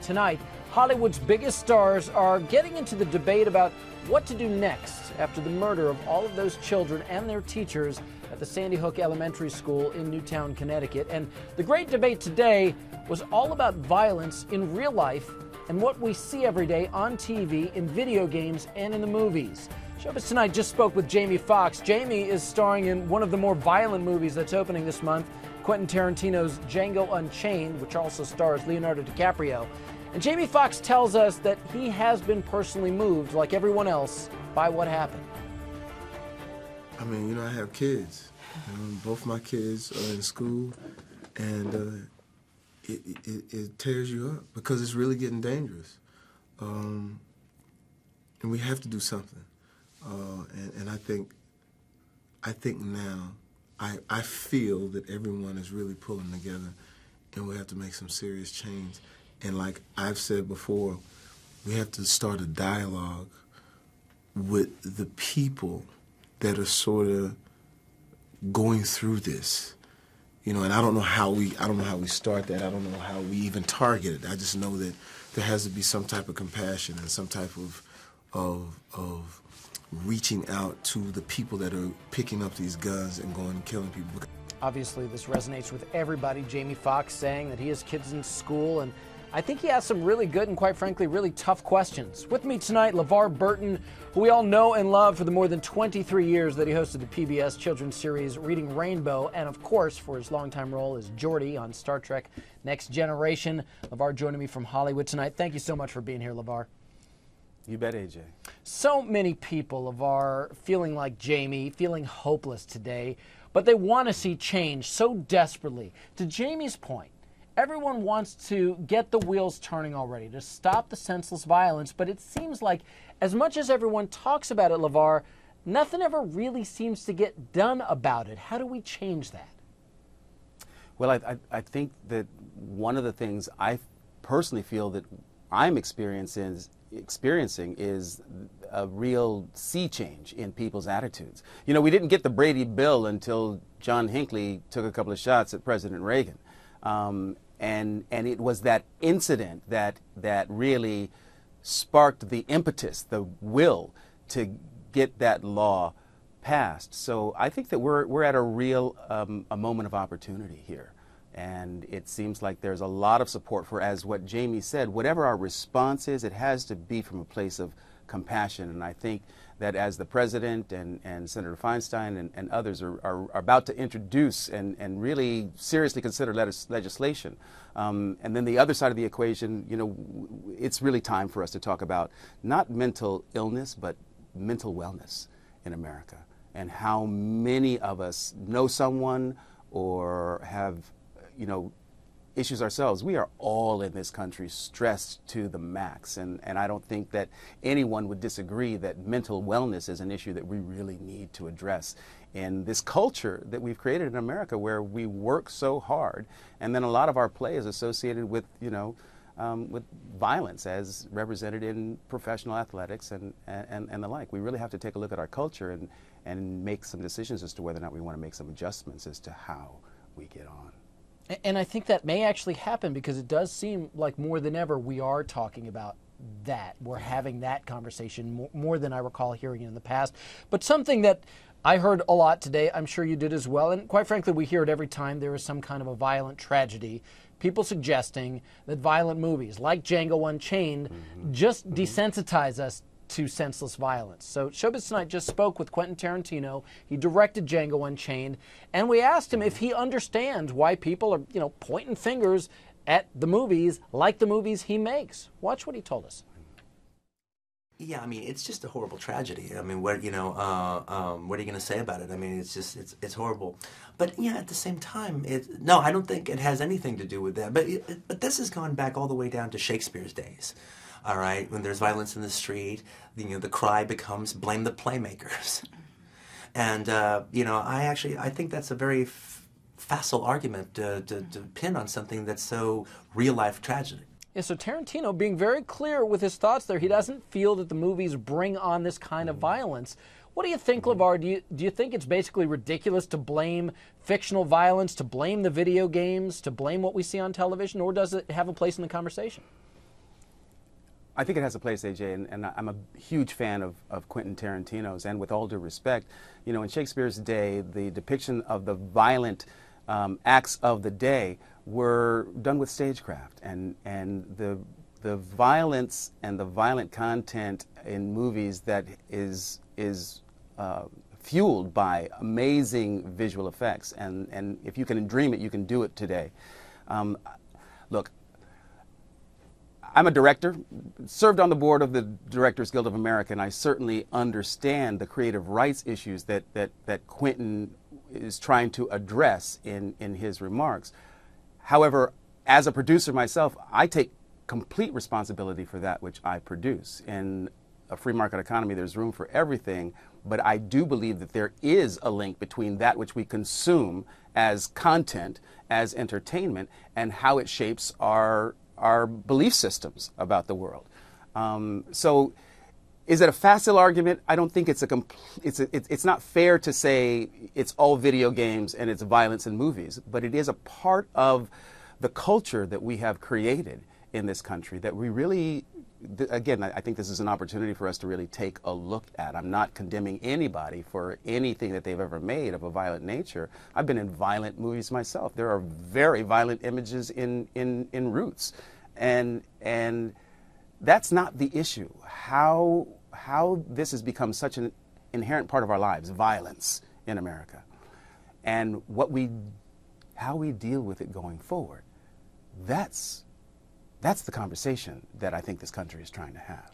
Tonight, Hollywood's biggest stars are getting into the debate about what to do next after the murder of all of those children and their teachers at the Sandy Hook Elementary School in Newtown, Connecticut. And the great debate today was all about violence in real life and what we see every day on TV, in video games, and in the movies. Showbiz Tonight just spoke with Jamie Foxx. Jamie is starring in one of the more violent movies that's opening this month, Quentin Tarantino's Django Unchained, which also stars Leonardo DiCaprio. And Jamie Foxx tells us that he has been personally moved, like everyone else, by what happened. I mean, you know, I have kids. Both my kids are in school, and it tears you up because it's really getting dangerous. And we have to do something. And I think now, I feel that everyone is really pulling together, and we have to make some serious change. And like I've said before, we have to start a dialogue with the people that are sort of going through this, you know. And I don't know how we start that. I don't know how we even target it. I just know that there has to be some type of compassion and some type of reaching out to the people that are picking up these guns and going and killing people. Obviously, this resonates with everybody. Jamie Foxx saying that he has kids in school, and I think he has some really good and, quite frankly, really tough questions. With me tonight, LeVar Burton, who we all know and love for the more than 23 years that he hosted the PBS children's series Reading Rainbow, and, of course, for his longtime role as Geordi on Star Trek Next Generation. LeVar joining me from Hollywood tonight. Thank you so much for being here, LeVar. You bet, AJ. So many people, LeVar, feeling like Jamie, feeling hopeless today, but they want to see change so desperately. To Jamie's point, everyone wants to get the wheels turning already, to stop the senseless violence, but it seems like as much as everyone talks about it, LeVar, nothing ever really seems to get done about it. How do we change that? Well, I think that one of the things I personally feel that I'm experiencing is a real sea change in people's attitudes. You know, we didn't get the Brady Bill until John Hinckley took a couple of shots at President Reagan. And it was that incident that really sparked the impetus, the will to get that law passed. So I think that we're at a real a moment of opportunity here. And it seems like there's a lot of support for, as what Jamie said, whatever our response is, it has to be from a place of compassion. And I think that as the President and Senator Feinstein and others are about to introduce and really seriously consider legislation, and then the other side of the equation, you know, it's really time for us to talk about not mental illness, but mental wellness in America, and how many of us know someone or have, you know, issues ourselves. We are all in this country stressed to the max, and I don't think that anyone would disagree that mental wellness is an issue that we really need to address in this culture that we've created in America, where we work so hard, and then a lot of our play is associated with, you know, with violence as represented in professional athletics and the like. We really have to take a look at our culture and make some decisions as to whether or not we want to make some adjustments as to how we get on. And I think that may actually happen, because it does seem like more than ever we are talking about that. We're having that conversation more than I recall hearing it in the past. But something that I heard a lot today, I'm sure you did as well, and quite frankly we hear it every time there is some kind of a violent tragedy, people suggesting that violent movies like Django Unchained just desensitize us to senseless violence. So Showbiz Tonight just spoke with Quentin Tarantino. He directed Django Unchained, and we asked him if he understands why people are, you know, pointing fingers at the movies like the movies he makes. Watch what he told us. Yeah, I mean, it's just a horrible tragedy. I mean, what, you know, what are you going to say about it? I mean, it's just, it's horrible. But yeah, at the same time, no, I don't think it has anything to do with that. But this has gone back all the way down to Shakespeare's days. All right, when there's violence in the street, you know, the cry becomes blame the playmakers. And, you know, I think that's a very facile argument to pin on something that's so real-life tragedy. Yeah, so Tarantino being very clear with his thoughts there. He doesn't feel that the movies bring on this kind of violence. What do you think, LeVar? Do you think it's basically ridiculous to blame fictional violence, to blame the video games, to blame what we see on television, or does it have a place in the conversation? I think it has a place, AJ, and I'm a huge fan of Quentin Tarantino's. And with all due respect, you know, in Shakespeare's day, the depiction of the violent acts of the day were done with stagecraft, and the violence and the violent content in movies that is fueled by amazing visual effects, and if you can dream it, you can do it today. Look, I'm a director, served on the board of the Directors Guild of America, and I certainly understand the creative rights issues that Quentin is trying to address in his remarks. However, as a producer myself, I take complete responsibility for that which I produce. In a free market economy, there's room for everything, but I do believe that there is a link between that which we consume as content, as entertainment, and how it shapes our belief systems about the world. So is it a facile argument? I don't think it's not fair to say it's all video games and it's violence in movies, but it is a part of the culture that we have created in this country that we really, again, I think this is an opportunity for us to really take a look at. I'm not condemning anybody for anything that they've ever made of a violent nature. I've been in violent movies myself. There are very violent images in Roots. And that's not the issue. How this has become such an inherent part of our lives, violence in America, and how we deal with it going forward. That's the conversation that I think this country is trying to have.